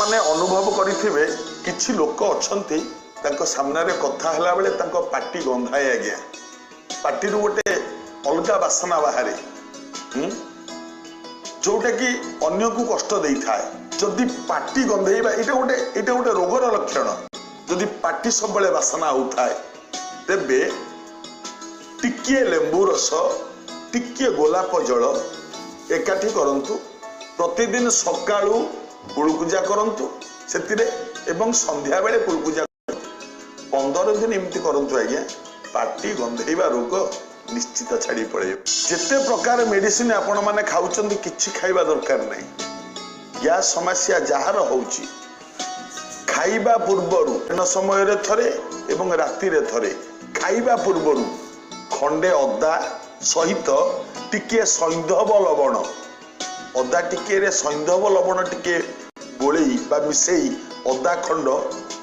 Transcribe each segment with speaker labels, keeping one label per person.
Speaker 1: माने अनुभव करिथिबे किछि लोक अछंती तांको सामने रे कथा हला बेले तांको पाटी गंधाए आज्ञा पाटी रु गोटे अलगा बासना बाहरे जोटा कि अन्य को कष्ट दे थाए जदि पाटी गंधेबा एटा गोटे रोगर लक्षण जदि पाटी सब बेले बासना होताए तेबे टिकिए लेंबू रस टिकिए गोलाप जल एकाठी करंतु प्रतिदिन सकाळू कुलपूजा करंतु सेतिरे एवं संध्या बेले कुलपूजा 15 दिन एमती करंतु आज्ञा पाटी गंधेबा रोग निश्चित छाड़ी पड़े जिते प्रकार मेडिसिन आपण माने खाउचंदी किछि खाइबा दरकार नहीं गैस समस्या जहार होउची खाइबा पूर्वरु न समय रे थरे एवं राति रे थरे खाइबा पूर्वरु खंडे अदा सहित टिके सैंधव लवण अदा टिके रे सैंधव लवण टिके गोलेई बा मिसेई अदा खंड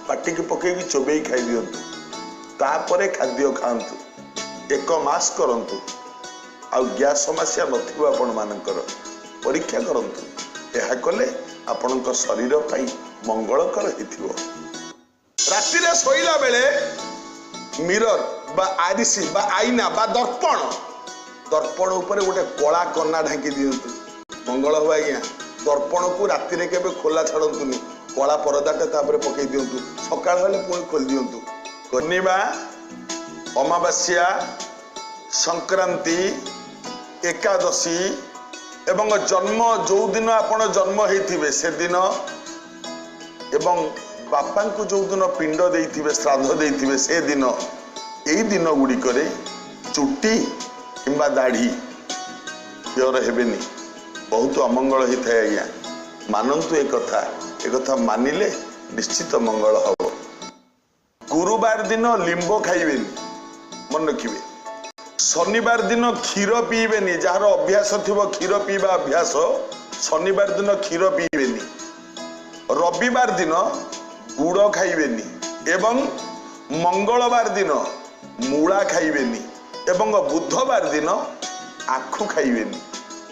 Speaker 1: पाटी के पकेई चोबेई खाई दियंतु तापरे खाद्य खांतु 1 मास करंतु आ गैस समस्या नथिबा आपण मानकर परीक्षा करंतु एहा कले आपणक शरीर पई मंगलकर हिथिबो राति रे सोइला बेले मिरर बा आरिसी बा आईना बा दर्पण ऊपर गोटे कला कन्ना ढांकी दियंतु मंगल हो आज्ञा दर्पण को राति रे केबे खोला छाडंतुनी कला परदाटे तापरे पकई दियंतु सकाळ हेले पुणी खोल दियंतु कन्निबा अमावास्या संक्रांति एकादशी एवं जन्म जो दिन आपण जन्म होइथिबे से दिन एवं बापा को जो दिन पिंड देइथिबे श्राद्ध देइथिबे से दिन एई दिन गुडी करे चुट्टी किंबा दाढ़ी प्योर हेबेनी बहुत अमंगल होता है आज्ञा मानतु एक कथा मानिले निश्चित मंगल हम गुरुवार दिन लिंब खाइबेनी मन रखिए शनिवार दिन क्षीर पीबेनी जार अभ्यास थी क्षीर पीवा अभ्यास शनिवार दिन क्षीर पीबेनी रविवार दिन गुड़ खाइबेनी एवं मंगलवार दिन मूला खाइबेनी एवं बुधवार दिन आखु खाइबेनी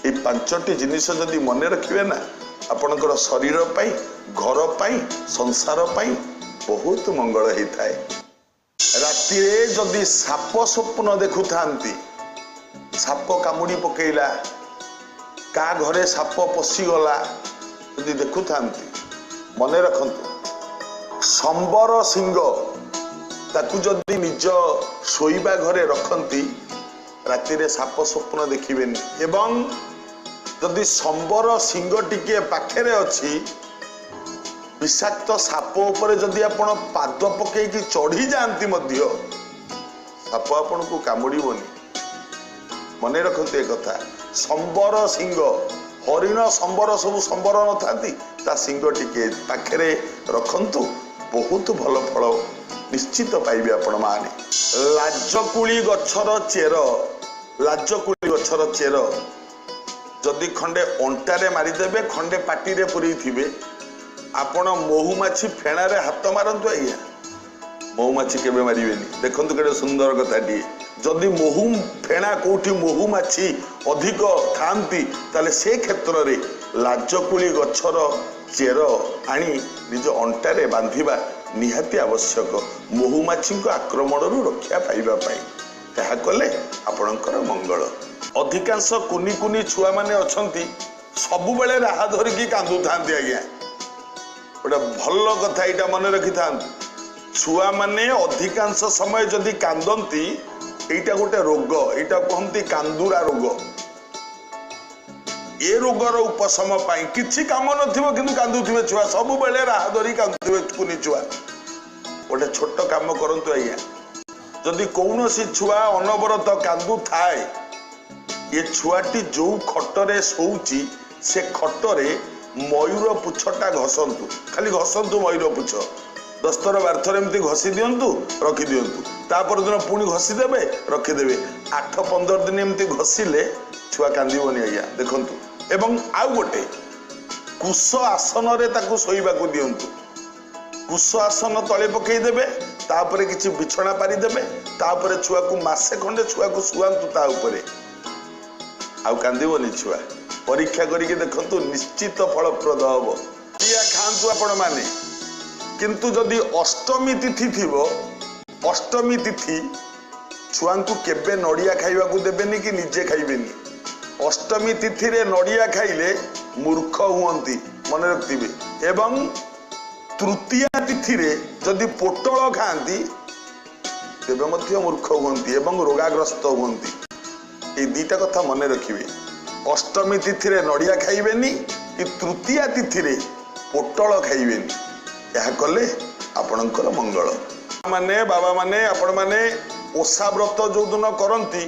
Speaker 1: ये 5टी जिनिस जदि मन रखिए ना आपणकर शरीर पाई घर पाई संसार पाई बहुत मंगल होता है राति जदि साप स्वप्न देखु थांती साप कामुड़ी पकेला का घरे साप पशिगला जदि देखु थांती मन रखंतु संबर सिंह ताकू जदि निज शोइबा घरे रखंती राति रे साप स्वप्न देखिबेनी एवं जदि संबर सिंह टिके पाखेरे अछि विषाक्त साप उपरे जदि आपण पाद पकेकी चढ़ी जाती मध्य साप आपण को कामुड़ीबनी मन रखते कथा संबर सिंह हरिण संबर सब संबर न थाती ता सिंह टिके पाखेरे रखंतु बहुत भल फल निश्चित पाइबे आपण माने लाजकुली गछर चेर जदि खंडे अंटारे मारिदेबे खंडे पाटी रे पुरी थिबे आपण महुमाछी फेणारे हाथ मारंतु आज्ञा महुमाछी केबे मारिबेनी देखंतु केडे सुंदर कथाटी जदि महू फेणा कोठी महुमाछी अधिक थांती ताले से क्षेत्र रे लाजकुली गछर चेर आनी निज अंटारे बांधिबा निहाती आवश्यक महुमाछी आक्रमण रक्षा पाइबा पाई ताहा कले आपणकर मंगल अधिकांश कुनी कुनी छुआ माने अछंती सबु बेले राहा धरिकी कांदु थांती आज्ञा गोटे भल कथा यहाँ मन रखि था छुआ माने अधिकांश समय जदि कांदती यहाँ गोटे रोग यहाँ कहती कांदुरा रोग ए रोगर उपशम किसी काम नथिबो किंतु कांदुथिबे छुआ सबु बेले राहा धरि कांदुथिबे कुनी छुआ गोटे छोट काम करंतु आज्ञा जदि कौनसी छुआ अनवरत कांदु थाए ये छुआटी जो खटरे शोची से खटरे मयूर पुछटा घसंतु खाली घसंतु मयूर पुछ 10 थर 12 थर एमती घसी दियंतु रखी दियंतु तापर दिन पुणी घसीदेवे रखीदेवे 8-15 दिन एमती घसीले छुआ कांदिबनी आज्ञा देखंतु एवं आउ गोटे कुश आसन रे ताकू शोइबाकू दियंतु कुश आसन तले पकईदेवे तापरे किछि बिछଣା पारिदेवे तापरे छुआ को मासे खंडे छुआ को सुआंतु ता उपरे आउ कांदिबनी छुआ परीक्षा करके देखंतु निश्चित फलप्रद हम नड़िया खातु आपण माने किंतु जदि अष्टमी तिथि थी अष्टमी तिथि छुआ को केबे नड़िया खाइबा को देबेनी कि निजे खाइबेनी अष्टमी तिथि रे नड़िया खाइले मूर्ख हुअंती मन रखिबे एवं तृतीया तिथि रे जदि पोटल खाती तेबे मध्य मूर्ख हुअंती एवं रोगाग्रस्त हुअंती ए दीटा कथा मन रखिबे अष्टमी तिथि रे नड़िया खाइबेनी कि तृतीया तिथि रे पोटल खाइबेनी यह कले आपणकर मंगल माने बाबा माने आपण माने ओषा व्रत जो दिन करती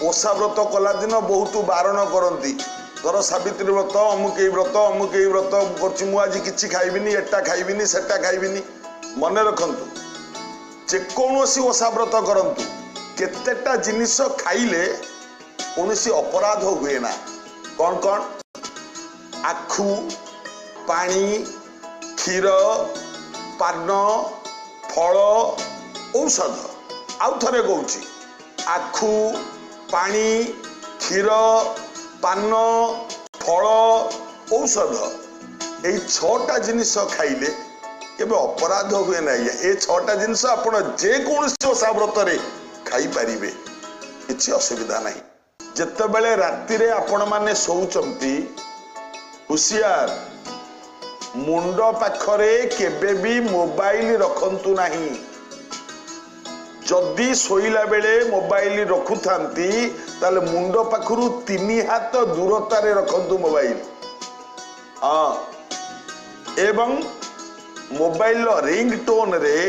Speaker 1: ओषा व्रत कला दिन बहुत बारण करती धर सावित्री व्रत अमुक व्रत करछि मु आज किछि खाइबिनी एटा खाइबिनी सेटा खाइबिनी मन रखंतु जेकोसी ओषा व्रत करंतु केतेटा जिनिस खाइले कौनसी अपराध हुए ना कौन कौन आखु पानी क्षीर पान फल औषध आउ थरे कहूँ आखु पानी क्षीर पान फल औषध यही छटा जिनिस खाइले केबे अपराध हुए ना ये छटा जिनिस आपण जेकोसी ओषा व्रत खाई पारिबे किछि असुविधा नहीं जेतेबेले राति रे आपण माने सोउचंती हुशियार मुंड पाखरे केबे भी मोबाइल रखंतु नहीं जदि सोइला बेले मोबाइल रखुथांती ताले मुंड पाखरु 3 हाथ दूरतारे रखंतु मोबाइल हाँ एवं मोबाइल रिंग टोन रे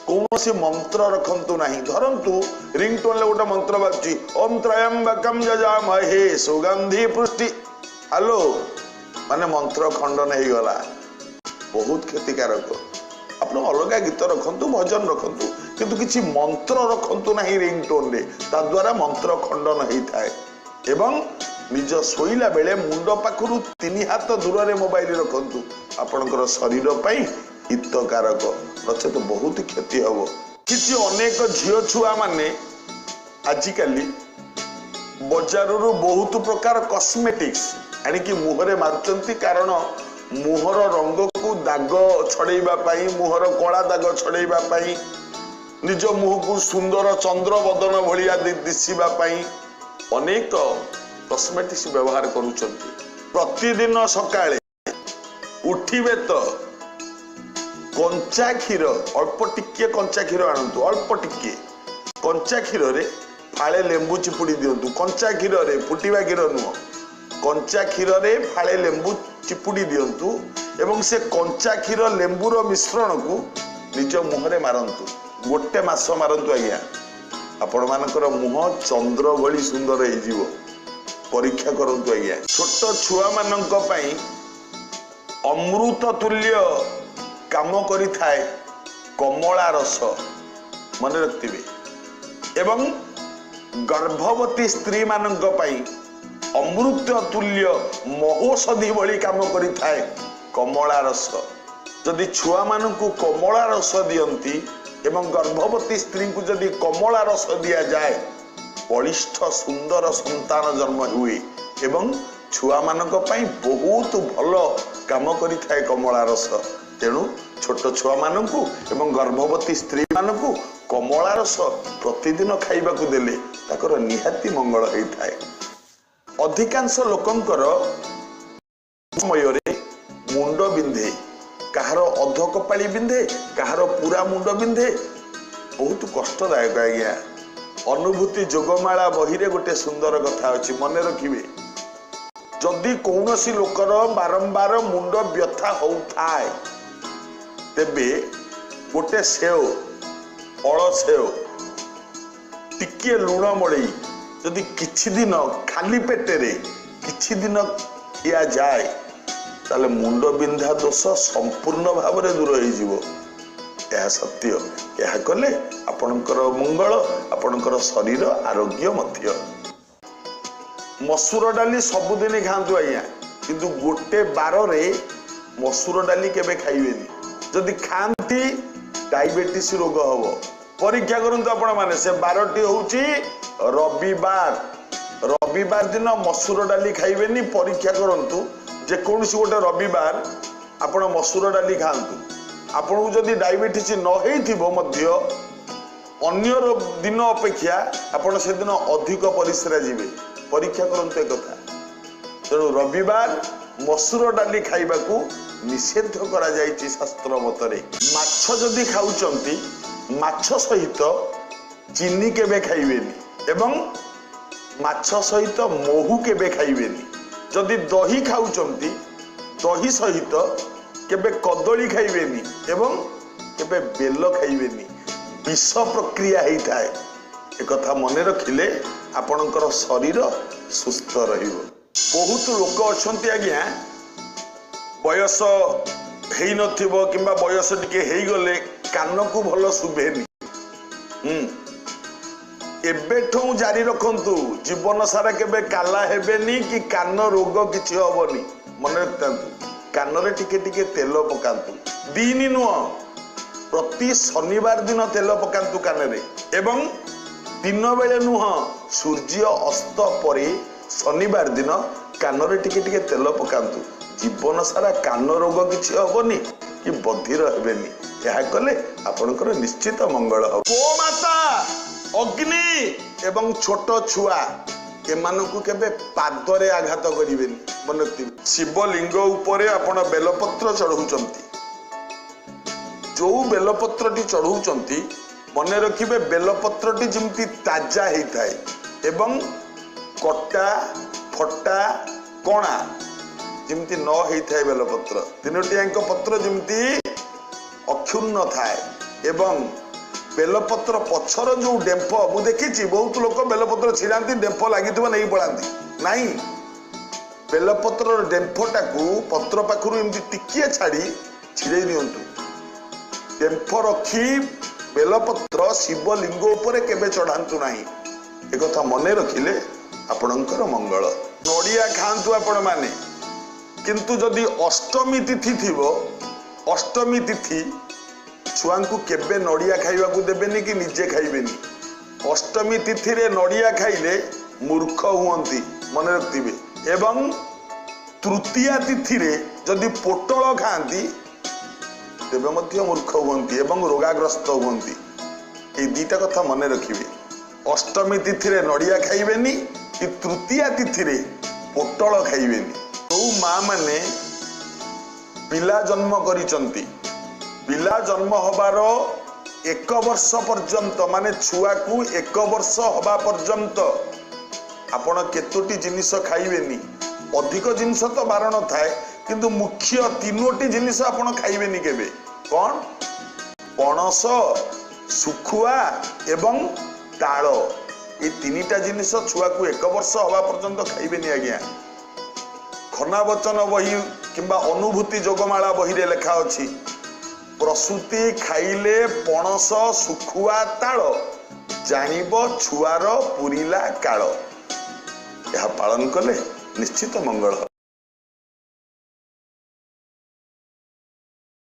Speaker 1: कौनसी मंत्र रखंतु नहीं धरंतु रिंग टोन ले गोटे मंत्र बाजुची ओम त्रयंबकम यजामहे सुगंधि पुष्टि हेलो माने मंत्र खंडन हो गला बहुत क्षतिकारक आप अलग गीत रखंतु भजन रखंतु किंतु किसी मंत्र रखंतु नहीं रिंग टोन रे ता द्वारा मंत्र खंडन होता है एवं निज शोइला बेले मुंड पाखरु 3 हाथ दूर रे मोबाइल रखंतु आपणकर शरीर पई हितकारक नचेत बहुत क्षति हम किसी अनेक झील छुआ माने आजिकाली बजार बहुत प्रकार कॉस्मेटिक्स आनिकी मुहरे मारुचंती कारण मुहर रंग को दाग छड़ेबा पाई मुहर कला दाग छड़ेबा पाई निज मुह को सुंदर चंद्र बदन भलिया दिशिबा पाई अनेक कॉस्मेटिक्स व्यवहार करूचंती प्रतिदिन सकाळे उठिबे तो कंचा क्षीर अल्प टिके कंचा क्षीर आणतु अल्प टिके कंचा क्षीर रे फाळे लेंबू चिपुड़ी दियंतु कंचा क्षीर रे फुटिबा क्षीर नुह कंचा क्षीर रे फाळे लेंबू चिपुड़ी दियंतु एवं से कंचा क्षीर लेंबूर मिश्रण को निज मुहरे मारंतु गोटे मास मारंतु आज्ञा आपण मानकर मुह चंद्र भली सुंदर हो जीवो परीक्षा करंतु आज्ञा छोट छुआ मानक पई अमृत तुल्य काम करि थाए कमला रस मन रखिबे एवं गर्भवती स्त्री मानक पई अमृत तुल्य महौषधि भली काम करि थाए कमला रस जदि छुआ मानकु कमला रस दियंती एवं गर्भवती स्त्री को जदि कमला रस दिया जाए बलिष्ठ सुंदर संतान जन्म हुए एवं छुआ मानक पई बहुत भल काम करि थाए कमला रस तेणु छोट छुआ मानकु एवं गर्भवती स्त्री मानकु कमला रस प्रतिदिन खाइबा को देले ताकर निहाती मंगल होता है अधिकांश लोकंकर समय रे मुंड बिंधे कहार अध कपाली बिंधे कहार पूरा मुंड बिंधे बहुत कष्टदायक आज्ञा अनुभूति जोगमाला बही रे गोटे सुंदर कथा अछि मन रखिबे जदि कौनसी लोकर बारंबार मुंड व्यथा होउथाय तेबे गोटे सेव अल सेव टिके लुण मड़ई जदि किछि दिन खाली पेटेरे किछि दिन खिया जाए ताले मुंड बिंधा दोष संपूर्ण भाव में दूर हो यह सत्य यह कले आपणकर मंगल आपणकर शरीर आरोग्य मध्य मसूर डाली सबुदिन खातु आज्ञा किंतु गोटे बार रे मसूर डाली केबे खाइबेनी जदि खाती डायबिटीज रोग हम परीक्षा करंतु आपण माने से बारटी होउची रविवार दिन मसूर डाली खाइबेनी परीक्षा करंतु जे कोनसी गोटे रविवार आपण मसूर डाली खातु आपन को जदि डायबिटीज न हेइथिबो मध्य अन्य दिन अपेक्षा आपण से दिन अधिक परिश्रा जीवे परीक्षा करते कथा तेणु रविवार मसूर डाली खाइबा को निषेध करा जायछि शास्त्र मतरे माछ जदि खाउचंती माछ सहित चीनी केबे खाइबेनी एवं माछ सहित महू केबे खाइबेनी जदि दही खाउचंती दही सहित केबे कदली खाइबेनी एवं केबे बेल खाइबेनी विष प्रक्रिया होता है एक कथा मन रखिले आपणकर शरीर सुस्थ रहिबो बहुत लोक अछंती आज्ञा बयस हेई नथिबो किंबा बयस टिके हेई गले कान को भल सुबेनी एबेठू जारी रखंतु जीवन सारा केबे काला हेबेनी कि कान रोग किछि हबनी मन रखंतु कान रे टिके टिके तेल पकांतु दीनी नुह प्रति शनिवार दिन तेल पकांतु कान रे एवं दिन बेले नुह सूर्य अस्त परे शनिवार दिन कान रे टिके टिके तेल पकांतु जीवन सारा कान रोग किछि हबनी कि बधिर हेबेनी यह कले आपनकर निश्चित मंगल हो गोमाता अग्नि एवं छोट छुआ एमानकु केबे पादरे आघात करिवेनी मन रखिबे शिवलिंग उपरे आपण बेलपत्र चढ़ौचंती जो बेलपत्रटी चढ़ौचंती मन रखिबे बेलपत्रटी जेमती ताजा हेइथाय एवं कटा फटा कणा जेमती न हेइथाय बेलपत्र तीनोटियाक पत्र जेमती अक्षुण्ण थाए एवं बेलपत्र पछर जो डेम्फ मु देखी बहुत लोक बेलपत्र छिड़ाती डेम्फ लगी नहीं पड़ाती नाई बेलपत्र डेम्फटा को पत्र पाखु एमती टिकिए छाड़ी छिड़े दिंतु डेम्फ रखी बेलपत्र शिवलिंग उपरे केबे चढ़ातु नहीं एक कथा मन रखिले आपणकर मंगल नड़िया खातु आपण माने किंतु जदि अष्टमी तिथि थिबो अष्टमी तिथि छुआ को केबे नड़िया खाइबा को देबेनी कि निजे खाइबेनी अष्टमी तिथि रे नड़िया खाइले मूर्ख हुअंती मन रखिबे एवं तृतीया तिथि रे जदि पोटल खाती तेबे मध्य मूर्ख हुअंती एवं रोगाग्रस्त हुअंती ए दीटा कथा मन रखिबे अष्टमी तिथि रे नड़िया खाइबेनी कि तृतीया तिथि रे पोटल खाइबेनी तो माँ माने पिला जन्म करिचंती पिला जन्म हबार 1 वर्ष पर्यंत माने छुआ को 1 वर्ष हबा पर्यंत आपण केतोटी जिनिस खाइबेनी अधिक जिनिस तो बारण थाए किंतु मुख्य 3टी जिनिस आपण खाइबेनी केबे कौन पणस सुखुआ एवं ताल ये 3टा जिनिस छुआ को 1 वर्ष हबा पर्यंत खाइबेनी आज्ञा खना वचन बही किंबा अनुभूति जोगमाला बही रे लेखा अछि प्रसूति खाइले पणस सुखुआ ताल जानिबो छुआर पुरिला काल यह पालन कले निश्चित मंगल।